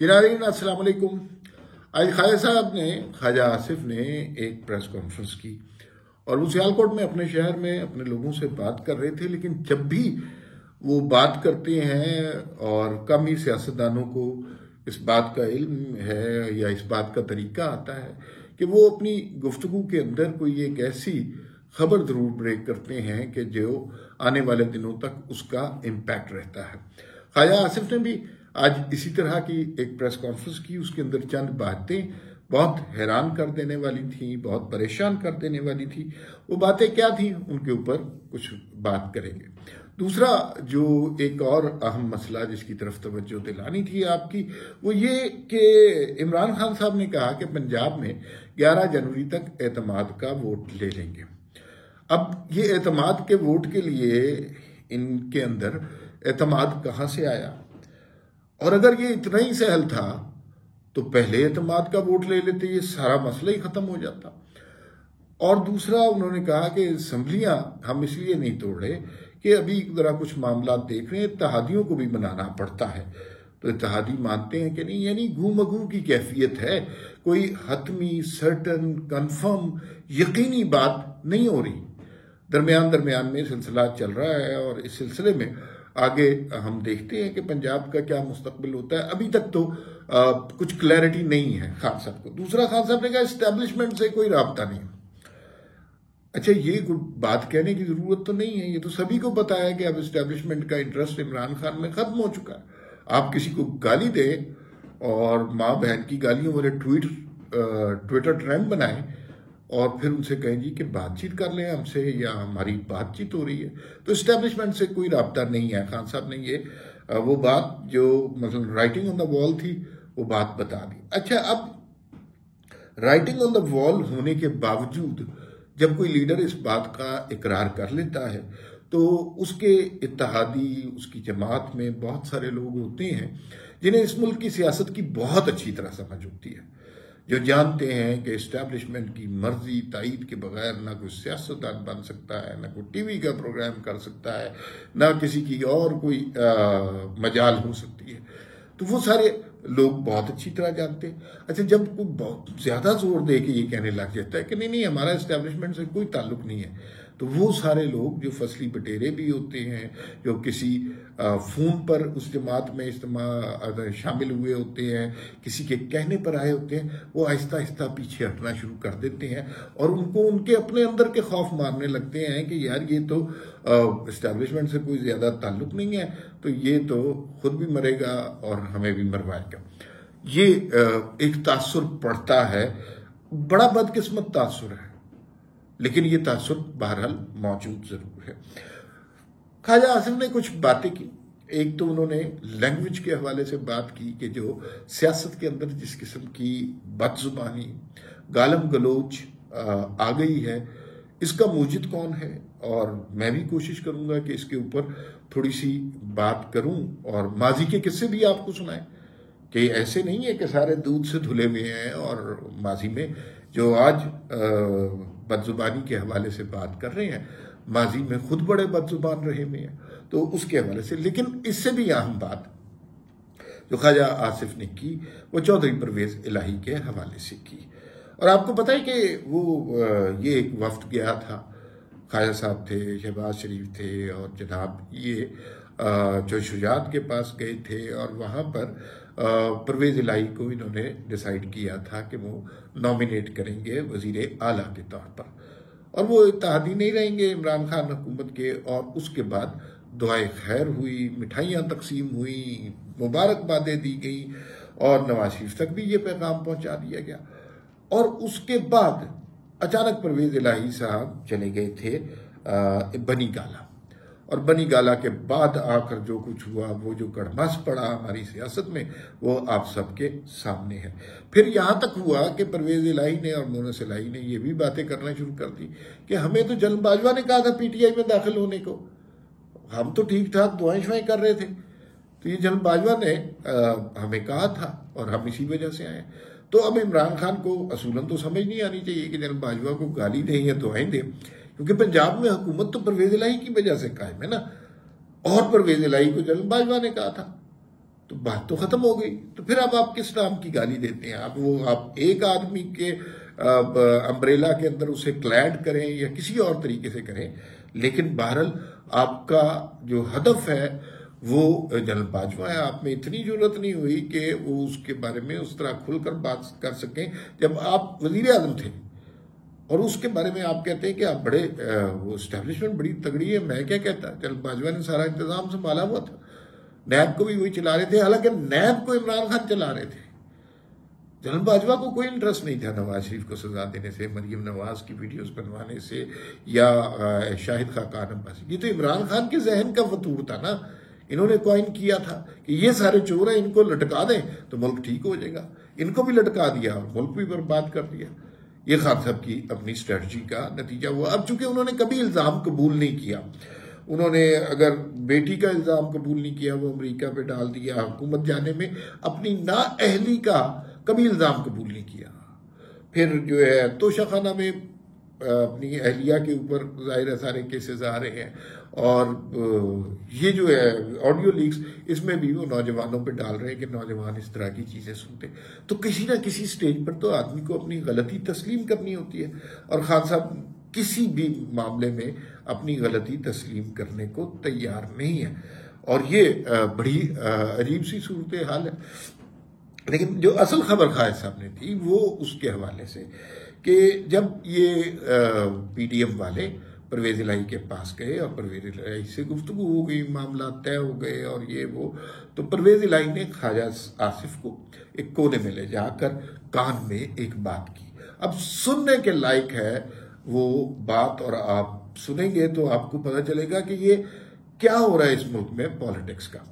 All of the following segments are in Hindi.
गिरारीन अस्सलाम वालेकुम। आज ख्वाजा साहब ने, ख्वाजा आसिफ ने एक प्रेस कॉन्फ्रेंस की और वो सियालकोट में अपने शहर में अपने लोगों से बात कर रहे थे। लेकिन जब भी वो बात करते हैं और कम ही सियासतदानों को इस बात का इल्म है या इस बात का तरीका आता है कि वो अपनी गुफ्तगू के अंदर कोई एक ऐसी खबर जरूर ब्रेक करते हैं कि जो आने वाले दिनों तक उसका इम्पैक्ट रहता है। ख्वाजा आसिफ ने भी आज इसी तरह की एक प्रेस कॉन्फ्रेंस की। उसके अंदर चंद बातें बहुत हैरान कर देने वाली थी, बहुत परेशान कर देने वाली थी। वो बातें क्या थी, उनके ऊपर कुछ बात करेंगे। दूसरा जो एक और अहम मसला जिसकी तरफ तवज्जो दिलानी थी आपकी, वो ये कि इमरान खान साहब ने कहा कि पंजाब में 11 जनवरी तक एतमाद का वोट ले लेंगे। अब ये एतमाद के वोट के लिए इनके अंदर एतमाद कहाँ से आया, और अगर ये इतना ही सहल था तो पहले एतमाद का वोट ले लेते, ये सारा मसला ही खत्म हो जाता। और दूसरा उन्होंने कहा कि असम्बलियां हम इसलिए नहीं तोड़ रहे कि अभी जरा कुछ मामला देख रहे हैं, इत्तेहादियों को भी बनाना पड़ता है। तो इत्तेहादी मानते हैं कि नहीं, यानी घूमगू की कैफियत है, कोई हतमी सर्टन कन्फर्म यकीनी बात नहीं हो रही। दरमियान में सिलसिला चल रहा है और इस सिलसिले में आगे हम देखते हैं कि पंजाब का क्या मुस्तकबिल होता है। अभी तक तो कुछ क्लैरिटी नहीं है खान साहब को। दूसरा, खान साहब ने कहा एस्टेब्लिशमेंट से कोई राब्ता नहीं। अच्छा, ये बात कहने की जरूरत तो नहीं है, ये तो सभी को पता है कि अब एस्टेब्लिशमेंट का इंटरेस्ट इमरान खान में खत्म हो चुका है। आप किसी को गाली दें और माँ बहन की गालियों वाले ट्विटर ट्रेंड बनाएं और फिर उनसे कहें जी कि बातचीत कर लें हमसे या हमारी बातचीत हो रही है, तो एस्टेब्लिशमेंट से कोई राब्ता नहीं है। खान साहब ने ये वो बात जो मतलब राइटिंग ऑन द वॉल थी वो बात बता दी। अच्छा, अब राइटिंग ऑन द वॉल होने के बावजूद जब कोई लीडर इस बात का इकरार कर लेता है तो उसके इत्तेहादी, उसकी जमात में बहुत सारे लोग होते हैं जिन्हें इस मुल्क की सियासत की बहुत अच्छी तरह समझ होती है, जो जानते हैं कि इस्टेब्लिशमेंट की मर्जी तायीद के बगैर ना कोई सियासतदान बन सकता है, ना कोई टीवी का प्रोग्राम कर सकता है, ना किसी की और कोई मजाल हो सकती है। तो वो सारे लोग बहुत अच्छी तरह जानते हैं। अच्छा, जब कोई बहुत ज्यादा जोर दे के ये कहने लग जाता है कि नहीं नहीं हमारा इस्टेब्लिशमेंट से कोई ताल्लुक नहीं है, तो वो सारे लोग जो फसली बटेरे भी होते हैं, जो किसी फोन पर उस जमात में शामिल हुए होते हैं, किसी के कहने पर आए होते हैं, वो आहिस्ता आहिस्ता पीछे हटना शुरू कर देते हैं और उनको उनके अपने अंदर के खौफ मारने लगते हैं कि यार ये तो इस्टेब्लिशमेंट से कोई ज्यादा ताल्लुक नहीं है, तो ये तो खुद भी मरेगा और हमें भी मरवाएगा। ये एक तासुर पड़ता है, बड़ा बदकिस्मत तासुर है, लेकिन ये तासुर बहरहाल मौजूद जरूर है। ख्वाजा आसिफ ने कुछ बातें की। एक तो उन्होंने लैंग्वेज के हवाले से बात की कि जो सियासत के अंदर जिस किस्म की बदजुबानी, गालम गलोच आ गई है, इसका मूजिद कौन है। और मैं भी कोशिश करूंगा कि इसके ऊपर थोड़ी सी बात करूं और माजी के किस्से भी आपको सुनाएं कि ऐसे नहीं है कि सारे दूध से धुले हुए हैं और माजी में जो आज बदजुबानी के हवाले से बात कर रहे हैं, माजी में खुद बड़े बदजुबान रहे हुए हैं, तो उसके हवाले से। लेकिन इससे भी अहम बात जो ख्वाजा आसिफ ने की वो चौधरी परवेज इलाही के हवाले से की। और आपको पता है कि वो ये एक वफ्द गया था, ख्वाजा साहब थे, शहबाज शरीफ थे और जनाब ये जो शुजात के पास गए थे और वहाँ पर परवेज इलाही को इन्होंने डिसाइड किया था कि वो नॉमिनेट करेंगे वजीर आला के तौर पर, और वो इत्तेहादी नहीं रहेंगे इमरान खान हुकूमत के। और उसके बाद दुआए खैर हुई, मिठाइयाँ तकसीम हुई, मुबारकबादें दी गई और नवाज शरीफ तक भी ये पैगाम पहुंचा दिया गया। और उसके बाद अचानक परवेज इलाही साहब चले गए थे बनी गाला, और बनी गाला के बाद आकर जो कुछ हुआ, वो जो गड़मस पड़ा हमारी सियासत में, वो आप सबके सामने है। फिर यहाँ तक हुआ कि परवेज इलाही ने और मोनस इलाही ने ये भी बातें करना शुरू कर दी कि हमें तो जलन बाजवा ने कहा था पीटीआई में दाखिल होने को, हम तो ठीक ठाक दुआएं शुआएं कर रहे थे, तो ये जलन बाजवा ने हमें कहा था और हम इसी वजह से आए। तो अब इमरान खान को असूलन तो समझ नहीं आनी चाहिए कि जलन बाजवा को गाली दें या दुआएं दें, क्योंकि पंजाब में हुकूमत तो परवेज इलाही की वजह से कायम है ना, और परवेज इलाही को जलन बाजवा ने कहा था। तो बात तो खत्म हो गई। तो फिर अब आप किस नाम की गाली देते हैं? आप एक आदमी के अम्ब्रेला के अंदर उसे क्लैड करें या किसी और तरीके से करें, लेकिन बहरहाल आपका जो हदफ है वो जनरल बाजवा है। आप में इतनी जरूरत नहीं हुई कि वो उसके बारे में उस तरह खुलकर बात कर सकें जब आप वजीर आजम थे, और उसके बारे में आप कहते हैं कि आप बड़े वो एस्टैब्लिशमेंट बड़ी तगड़ी है। मैं क्या कहता, जनरल बाजवा ने सारा इंतजाम संभाला हुआ था, नैब को भी वही चला रहे थे, हालांकि नैब को इमरान खान चला रहे थे। जनरल बाजवा को कोई इंटरेस्ट नहीं था नवाज शरीफ को सजा देने से, मरियम नवाज की वीडियोस बनवाने से या शाहिद खाकान अब्बासी। ये तो इमरान खान के जहन का फतूर था ना। इन्होंने क्वाइन किया था कि ये सारे चोर हैं, इनको लटका दें तो मुल्क ठीक हो जाएगा। इनको भी लटका दिया और मुल्क भी बर्बाद कर दिया। ये खान साहब की अपनी स्ट्रेटजी का नतीजा हुआ। अब चूंकि उन्होंने कभी इल्जाम कबूल नहीं किया, उन्होंने अगर बेटी का इल्जाम कबूल नहीं किया, वो अमेरिका पे डाल दिया, हुकूमत जाने में अपनी नाअहली का कभी इल्जाम कबूल नहीं किया। फिर जो है तोशाखाना में अपनी अहलिया के ऊपर जाहिर है सारे केसेस आ रहे हैं, और ये जो है ऑडियो लीक्स, इसमें भी वो नौजवानों पे डाल रहे हैं कि नौजवान इस तरह की चीजें सुनते। तो किसी ना किसी स्टेज पर तो आदमी को अपनी गलती तस्लीम करनी होती है, और खान साहब किसी भी मामले में अपनी गलती तस्लीम करने को तैयार नहीं है, और ये बड़ी अजीब सी सूरत हाल है। लेकिन जो असल खबर खालिद साहब ने थी वो उसके हवाले से कि जब ये पीडीएम वाले परवेज इलाही के पास गए और परवेज इलाही से गुफ्तगू हो गई, मामला तय हो गए और ये वो, तो परवेज इलाही ने ख्वाजा आसिफ को एक कोने में ले जाकर कान में एक बात की। अब सुनने के लायक है वो बात, और आप सुनेंगे तो आपको पता चलेगा कि ये क्या हो रहा है इस मुल्क में पॉलिटिक्स का।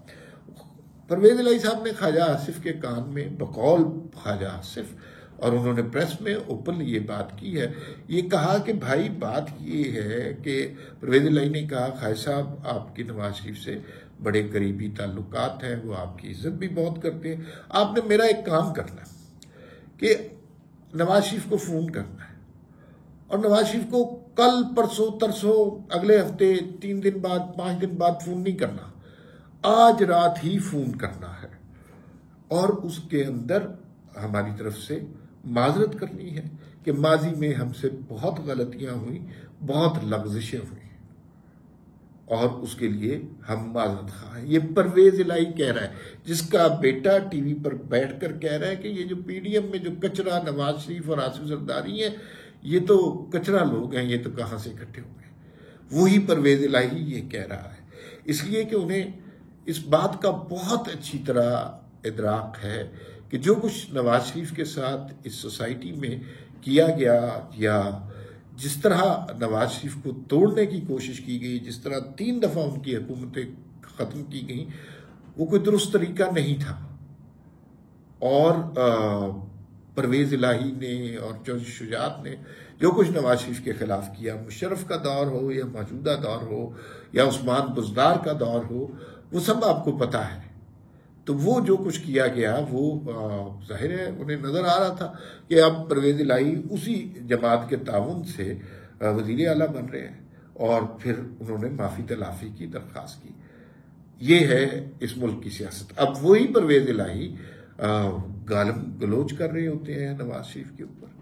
परवेज इलाही साहब ने ख्वाजा आसिफ के कान में, बकौल ख्वाजा आसिफ, और उन्होंने प्रेस में ओपन ये बात की है। ये कहा कि भाई बात ये है कि परवेज इलाही ने कहा ख्वाजा साहब आपकी नवाज शरीफ से बड़े करीबी ताल्लुकात हैं, वो आपकी इज्जत भी बहुत करते हैं, आपने मेरा एक काम करना है कि नवाज शरीफ को फोन करना है, और नवाज शरीफ को कल परसों तरसों अगले हफ्ते 3 दिन बाद 5 दिन बाद फोन नहीं करना, आज रात ही फोन करना है, और उसके अंदर हमारी तरफ से माजरत करनी है कि माजी में हमसे बहुत गलतियां हुई, बहुत लफ्जिशें हुई, और उसके लिए हम माजरत खा हैं। ये परवेज इलाही कह रहा है, जिसका बेटा टीवी पर बैठकर कह रहा है कि ये जो पीडीएम में जो कचरा नवाज शरीफ और आसिफ जरदारी है, ये तो कचरा लोग हैं, ये तो कहां से इकट्ठे हो गए। वही परवेज इलाही ये कह रहा है, इसलिए कि उन्हें इस बात का बहुत अच्छी तरह इदराक है कि जो कुछ नवाज शरीफ के साथ इस सोसाइटी में किया गया, या जिस तरह नवाज शरीफ को तोड़ने की कोशिश की गई, जिस तरह 3 दफा उनकी हुकूमतें खत्म की गई, वो कोई दुरुस्त तरीका नहीं था। और परवेज इलाही ने और चौधरी शुजात ने जो कुछ नवाज शरीफ के खिलाफ किया, मुशर्रफ का दौर हो या मौजूदा दौर हो या उस्मान बुज़दार का दौर हो, वो सब आपको पता है। तो वो जो कुछ किया गया वो जाहिर है उन्हें नजर आ रहा था कि अब परवेज इलाही उसी जमात के ताउन से वजीर आला बन रहे हैं, और फिर उन्होंने माफी तलाफी की दरख्वास्त की। ये है इस मुल्क की सियासत। अब वही परवेज इलाही गालम गलोच कर रहे होते हैं नवाज शरीफ के ऊपर।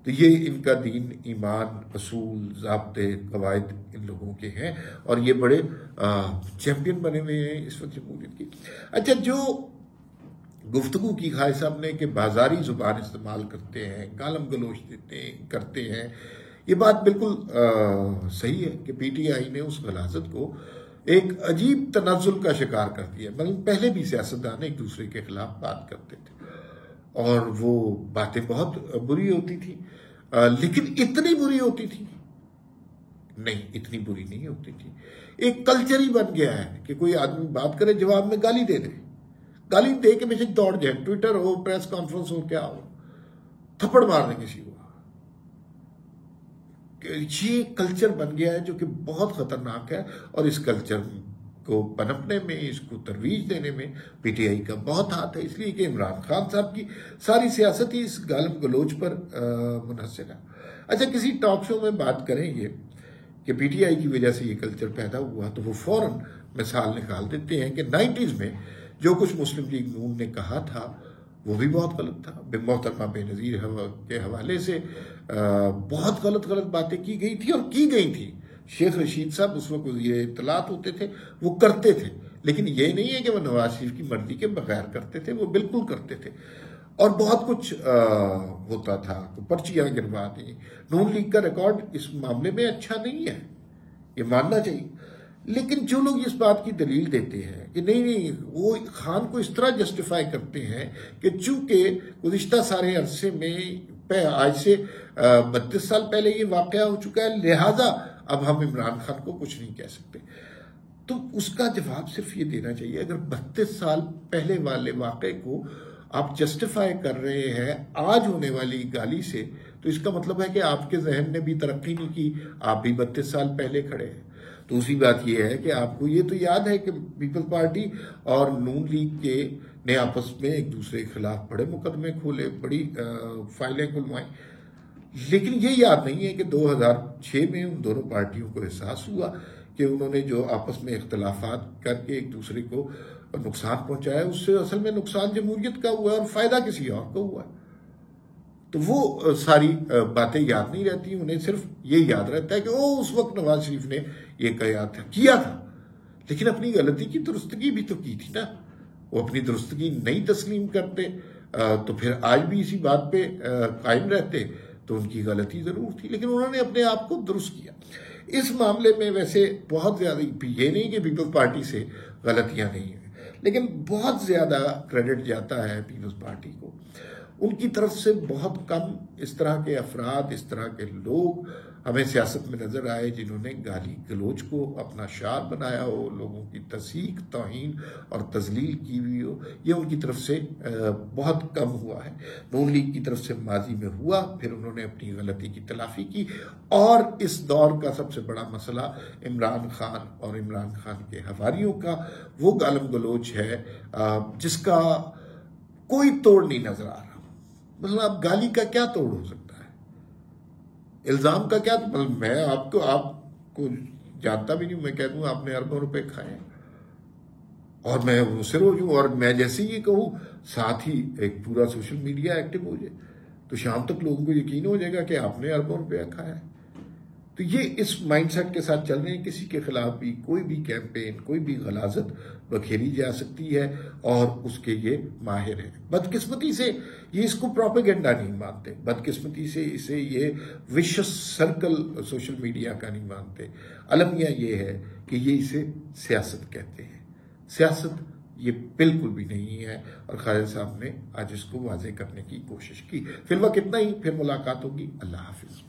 तो ये इनका दीन, ईमान, असूल, ज़ाब्ते, कवायद इन लोगों के हैं, और ये बड़े चैंपियन बने हुए हैं इस वक्त जमहूरियत की। अच्छा, जो गुफ्तगू की खालिद साहब ने कि बाजारी जुबान इस्तेमाल करते हैं, गालम गलोच करते हैं, ये बात बिल्कुल सही है कि पीटीआई ने उस गलाजत को एक अजीब तनज़्ज़ुल का शिकार कर दिया। मतलब पहले भी सियासतदान एक दूसरे के खिलाफ बात करते थे, और वो बातें बहुत बुरी होती थी, लेकिन इतनी बुरी होती थी नहीं, इतनी बुरी नहीं होती थी। एक कल्चर ही बन गया है कि कोई आदमी बात करे, जवाब में गाली दे दे, गाली दे के मैसेज दौड़ जाए, ट्विटर हो, प्रेस कॉन्फ्रेंस हो, क्या हो, थप्पड़ मारने किसी को। ये कल्चर बन गया है जो कि बहुत खतरनाक है, और इस कल्चर को पनपने में, इसको तरवीज देने में पीटीआई का बहुत हाथ है, इसलिए कि इमरान खान साहब की सारी सियासत ही इस गालम गलोच पर मुनहसर है। अच्छा, किसी टॉक शो में बात करेंगे कि पीटीआई की वजह से ये कल्चर पैदा हुआ, तो वो फौरन मिसाल निकाल देते हैं कि 90s में जो कुछ मुस्लिम लीग नून ने कहा था वो भी बहुत गलत था। मोहतरमा बेनज़ीर के हवाले से बहुत गलत गलत बातें की गई थी और की गई थी। शेख रशीद साहब उस वक्त वज़ीर इत्तलात होते थे, वो करते थे, लेकिन ये नहीं है कि वो नवाज शरीफ की मर्जी के बगैर करते थे, वो बिल्कुल करते थे। और बहुत कुछ होता था, तो पर्चियां गिरवा दी। नून लीग का रिकॉर्ड इस मामले में अच्छा नहीं है, ये मानना चाहिए। लेकिन जो लोग इस बात की दलील देते हैं कि नहीं, वो खान को इस तरह जस्टिफाई करते हैं कि चूंकि गुज़िश्ता सारे अरसे में आज से 32 साल पहले ये वाकया हो चुका है, लिहाजा अब हम इमरान खान को कुछ नहीं कह सकते। तो उसका जवाब सिर्फ ये देना चाहिए, अगर 32 साल पहले वाले वाकये को आप जस्टिफाई कर रहे हैं आज होने वाली गाली से, तो इसका मतलब है कि आपके जहन ने भी तरक्की नहीं की, आप भी 32 साल पहले खड़े हैं। दूसरी बात यह है कि आपको ये तो याद है कि पीपल्स पार्टी और नून लीग के ने आपस में एक दूसरे के खिलाफ बड़े मुकदमे खोले, बड़ी फाइलें खुलवाई, लेकिन ये याद नहीं है कि 2006 में उन दोनों पार्टियों को एहसास हुआ कि उन्होंने जो आपस में इख्तलाफात करके एक दूसरे को नुकसान पहुंचाया, उससे असल में नुकसान जमहूरियत का हुआ और फायदा किसी और को हुआ। तो वो सारी बातें याद नहीं रहती, उन्हें सिर्फ ये याद रहता है कि ओ उस वक्त नवाज शरीफ ने ये किया था, लेकिन अपनी गलती की दुरुस्तगी भी तो की थी ना। वो अपनी दुरुस्तगी नहीं तस्लीम करते तो फिर आज भी इसी बात पे कायम रहते, तो उनकी गलती जरूर थी, लेकिन उन्होंने अपने आप को दुरुस्त किया। इस मामले में वैसे बहुत ज्यादा, ये नहीं कि पीपल्स पार्टी से गलतियां नहीं है, लेकिन बहुत ज्यादा क्रेडिट जाता है पीपल्स पार्टी को। उनकी तरफ से बहुत कम इस तरह के अफराद, इस तरह के लोग हमें सियासत में नजर आए जिन्होंने गाली गलोच को अपना शार बनाया हो, लोगों की तसीक, तौहीन और तजलील की हुई हो। ये उनकी तरफ से बहुत कम हुआ है। नून लीग की तरफ से माजी में हुआ, फिर उन्होंने अपनी गलती की तलाफी की। और इस दौर का सबसे बड़ा मसला इमरान खान और इमरान खान के हवारियों का वो गालम गलोच है जिसका कोई तोड़ नहीं नजर आ रहा। मतलब अब गाली का क्या तोड़ हो सकता है, इल्जाम का क्या? मतलब मैं आपको जानता भी नहीं, मैं कह दूं आपने अरबों रुपए खाए और मैं उससे रोज हूं, और मैं जैसे ही कहूं साथ ही एक पूरा सोशल मीडिया एक्टिव हो जाए, तो शाम तक लोगों को यकीन हो जाएगा कि आपने अरबों रुपया खाया है। तो ये इस माइंडसेट के साथ चल रहे हैं। किसी के खिलाफ भी कोई भी कैंपेन, कोई भी गलाजत बखेरी जा सकती है और उसके ये माहिर हैं। बदकिस्मती से ये इसको प्रोपेगेंडा नहीं मानते, बदकिस्मती से इसे ये विशस सर्कल सोशल मीडिया का नहीं मानते। अलमिया ये है कि ये इसे सियासत कहते हैं। सियासत ये बिल्कुल भी नहीं है, और खालिद साहब ने आज इसको वाजे करने की कोशिश की। फिर वक्त इतना ही, फिर मुलाकात होगी। अल्लाह हाफिज।